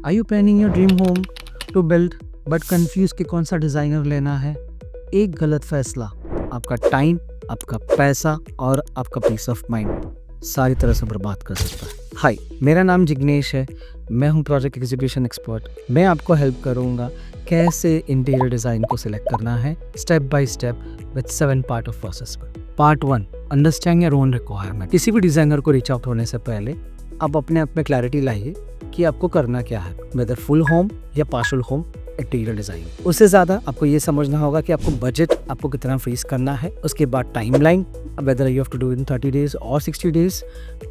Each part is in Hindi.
Are you planning your dream home to build but confused कि कौन सा डिज़ाइनर लेना है? एक गलत फैसला आपका टाइम, आपका पैसा और आपका पीस ऑफ माइंड सारी तरह से बर्बाद कर सकता है। हाय, मेरा नाम जिग्नेश है। मैं हूं प्रोजेक्ट एग्जीक्यूशन एक्सपर्ट। मैं आपको हेल्प करूंगा कैसे इंटीरियर डिज़ाइन को सिलेक्ट करना है step by step with 7 part of process. Part 1, understand your own requirement. किसी भी डिज़ाइनर को रीच आउट होने से पहले आप अपने आप में क्लैरिटी लाइए कि आपको करना क्या है, वेदर फुल होम या पार्शियल होम इंटीरियर डिज़ाइन। उससे ज़्यादा आपको ये समझना होगा कि आपको बजट आपको कितना फ्रीज करना है, उसके बाद timeline, whether you have to do in 30 days और 60 days,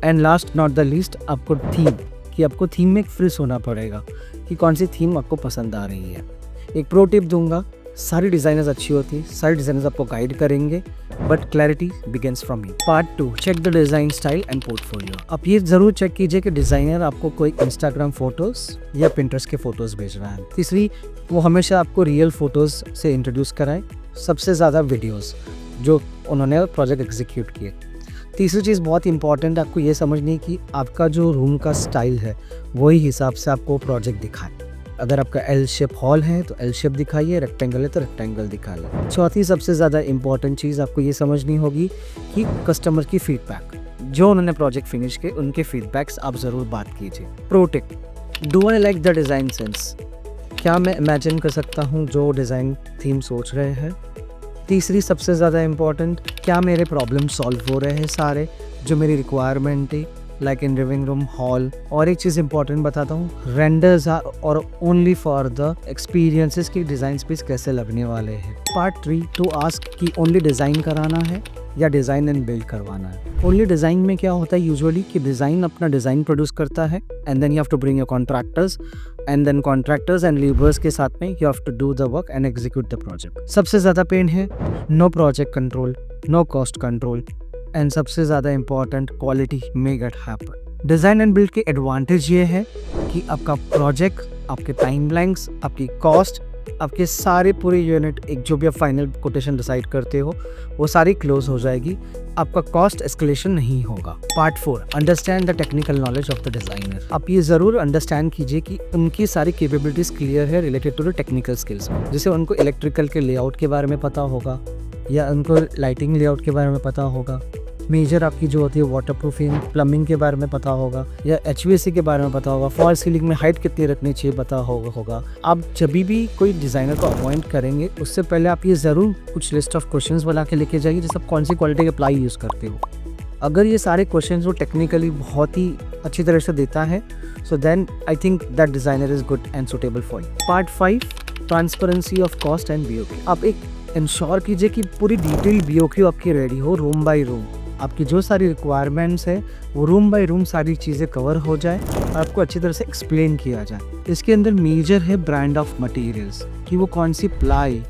and last not the least आपको थीम, कि आपको थीम में फ्रीज होना पड़ेगा कि कौन सी थीम आपको पसंद आ रही है। एक प्रो टिप दूंगा, सारी डिज़ाइनर्स अच्छी होती है, सारी डिज़ाइनर्स आपको गाइड करेंगे, but clarity begins from you. Part 2, check the design style and portfolio. आप ये ज़रूर चेक कीजिए कि डिज़ाइनर आपको कोई इंस्टाग्राम फ़ोटोज़ या पिंटरेस्ट के फ़ोटोज़ भेज रहा है। तीसरी, वो हमेशा आपको रियल फ़ोटोज़ से इंट्रोड्यूस कराए, सबसे ज़्यादा वीडियोज़ जो उन्होंने प्रोजेक्ट एग्जीक्यूट किए। तीसरी चीज़ बहुत इंपॉर्टेंट, आपको ये समझनी है कि आपका जो रूम का स्टाइल है वही हिसाब से आपको प्रोजेक्ट दिखाए। अगर आपका एल शेप हॉल है तो एल शेप दिखाइए, रेक्टेंगल है तो रेक्टेंगल दिखाइए। चौथी सबसे ज़्यादा इंपॉर्टेंट चीज़ आपको ये समझनी होगी कि कस्टमर की फीडबैक, जो उन्होंने प्रोजेक्ट फिनिश किए उनके फीडबैक्स आप ज़रूर बात कीजिए। Pro tip, do I like the design sense? क्या मैं इमेजिन कर सकता हूँ जो डिज़ाइन थीम सोच रहे हैं? तीसरी सबसे ज़्यादा इम्पॉर्टेंट, क्या मेरे प्रॉब्लम सॉल्व हो रहे हैं सारे जो मेरी रिक्वायरमेंट थी, like in living room, hall. और एक चीज़ इंपॉर्टेंट बताता हूँ, रेंडर्स आर और ओनली फॉर द एक्सपीरियंसेस की डिज़ाइन स्पेस कैसे लगने वाले हैं। पार्ट 3, टू आस्क कि ओनली डिज़ाइन कराना है या डिज़ाइन एंड बिल्ड करवाना है। ओनली डिज़ाइन में क्या होता है यूजुअली कि डिज़ाइन अपना डिज़ाइन प्रोड्यूस करता है, and then you have to bring your contractors, and then contractors and labours के साथ में you have to do the work and execute the project. सबसे ज़्यादा पेन है no project control, no cost control, and सबसे ज़्यादा important, quality may get happen. Design and build के एडवांटेज ये है कि आपका प्रोजेक्ट, आपके टाइमलाइंस, आपकी कॉस्ट, आपके सारे पूरे यूनिट, एक जो भी आप फाइनल कोटेशन डिसाइड करते हो वो सारी क्लोज हो जाएगी, आपका कॉस्ट एस्केलेशन नहीं होगा। Part 4, understand the technical knowledge of the designer. आप ये ज़रूर अंडरस्टैंड कीजिए कि उनकी सारी कैपेबिलिटीज़ क्लियर है related to the technical skills, जैसे उनको इलेक्ट्रिकल के लेआउट के बारे में पता होगा या उनको लाइटिंग लेआउट के बारे में पता होगा, मेजर आपकी जो होती है वाटरप्रूफिंग, प्लम्बिंग के बारे में पता होगा, या HVAC के बारे में पता होगा, फॉल सीलिंग में हाइट कितनी रखनी चाहिए पता होगा। आप जब भी कोई डिज़ाइनर को अपॉइंट करेंगे उससे पहले आप ये ज़रूर कुछ लिस्ट ऑफ क्वेश्चंस बना के लेके जाइए, जैसे आप कौन सी क्वालिटी के प्लाई यूज़ करते हो। अगर ये सारे क्वेश्चंस वो टेक्निकली बहुत ही अच्छी तरह से देता है, so then I think that designer is good and suitable for you. Part 5, transparency of cost and BOQ। आप एक इंश्योर कीजिए कि पूरी डिटेल BOQ आपकी रेडी हो, रूम बाय रूम। आपकी जो सारी रिक्वायरमेंट्स है वो रूम बाय रूम सारी चीज़ें कवर हो जाए और आपको अच्छी तरह से एक्सप्लेन किया जाए। इसके अंदर मेजर है ब्रांड ऑफ मटेरियल्स, कि वो कौन सी ply,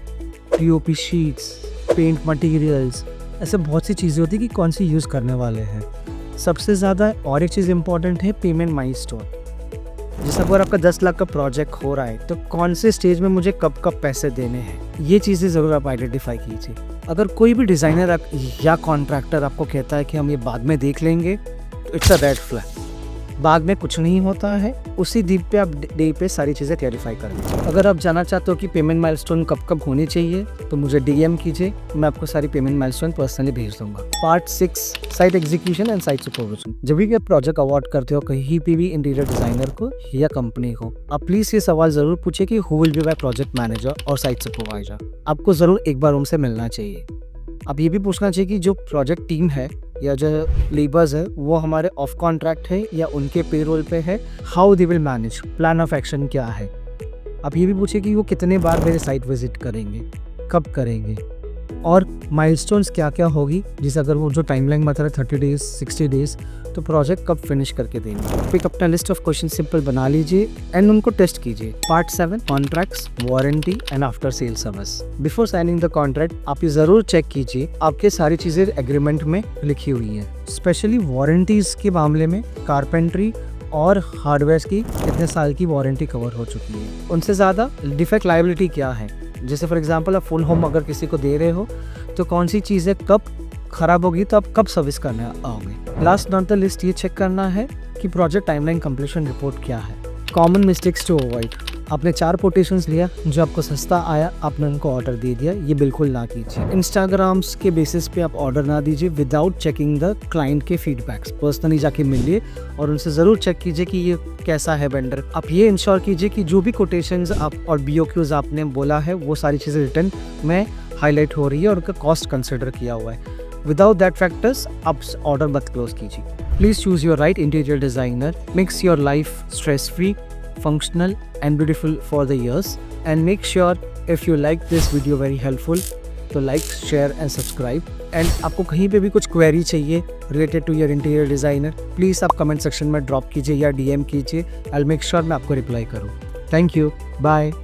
POP sheets, paint materials, ऐसे बहुत सी चीज़ें होती है कि कौन सी यूज़ करने वाले हैं। सबसे ज़्यादा और एक चीज़ इंपॉर्टेंट है पेमेंट माइलस्टोन। जैसे अगर आपका 10 लाख का प्रोजेक्ट हो रहा है तो कौन से स्टेज में मुझे कब कब पैसे देने हैं, ये चीज़ें ज़रूर आप आइडेंटिफाई कीजिए। अगर कोई भी डिज़ाइनर या कॉन्ट्रैक्टर आपको कहता है कि हम ये बाद में देख लेंगे, तो इट्स अ रेड फ्लैग। बाद में कुछ नहीं होता है, उसी डे पे आप डे पे सारी चीज़ें क्लैरिफाई कर लीजिए। अगर आप जानना चाहते हो कि पेमेंट माइलस्टोन कब कब होनी चाहिए तो मुझे DM कीजिए, मैं आपको सारी पेमेंट माइलस्टोन पर्सनली भेज दूंगा। Part 6, site execution and site supervision. जब भी आप प्रोजेक्ट अवार्ड करते हो कहीं भी इंटीरियर डिज़ाइनर को या कंपनी को, आप प्लीज़ ये सवाल ज़रूर पूछिए कि who will be my project manager और साइट सुपरवाइजर। आपको ज़रूर एक बार उनसे मिलना चाहिए। अब ये भी पूछना चाहिए कि जो प्रोजेक्ट टीम है या जो लेबर्स है वो हमारे ऑफ कॉन्ट्रैक्ट है या उनके पेरोल पे है, how they will manage, plan of action क्या है। आप ये भी पूछिए कि वो कितने बार मेरे साइट विजिट करेंगे, कब करेंगे, और माइलस्टोन्स क्या क्या होगी, जैसे अगर वो जो टाइमलाइन बता रहे 30 डेज 60 डेज, तो प्रोजेक्ट कब फिनिश करके देंगे। एक अपना लिस्ट ऑफ क्वेश्चन सिंपल बना लीजिए एंड उनको टेस्ट कीजिए। Part 7, contracts, warranty and after sale service. Before signing the contract आप ये ज़रूर चेक कीजिए आपके सारी चीज़ें एग्रीमेंट में लिखी हुई हैं। स्पेशली वारंटीज़ के मामले में कारपेंट्री और हार्डवेयर की कितने साल की वारंटी कवर हो चुकी है, उनसे ज़्यादा डिफेक्ट लायबिलिटी क्या है। जैसे फॉर एग्जांपल आप फुल होम अगर किसी को दे रहे हो तो कौन सी चीज़ें कब ख़राब होगी तो आप कब सर्विस करने आओगे। लास्ट नॉट द लिस्ट ये चेक करना है कि प्रोजेक्ट टाइमलाइन कंप्लीशन रिपोर्ट क्या है, कॉमन मिस्टेक्स टू अवॉइड। आपने 4 कोटेशंस लिया, जो आपको सस्ता आया आपने उनको ऑर्डर दे दिया, ये बिल्कुल ना कीजिए। इंस्टाग्राम्स के बेसिस पे आप ऑर्डर ना दीजिए विदाउट चेकिंग द क्लाइंट के फीडबैक्स। पर्सनली जाके मिलिए और उनसे ज़रूर चेक कीजिए कि ये कैसा है वेंडर। आप ये इंश्योर कीजिए कि जो भी कोटेशंस आप और BOQs आपने बोला है वो सारी चीज़ें रिटर्न में हाईलाइट हो रही है और उनका कॉस्ट कंसिडर किया हुआ है। विदाउट दैट फैक्टर्स आप ऑर्डर मत क्लोज कीजिए। Please choose your right interior designer, makes your life stress free, functional and beautiful for the years, and make sure if you like this video very helpful तो like, share and subscribe। and आपको कहीं पे भी कुछ query चाहिए related to your interior designer, please आप comment section में drop कीजिए या DM कीजिए। I'll make sure मैं आपको reply करूँ। Thank you, bye।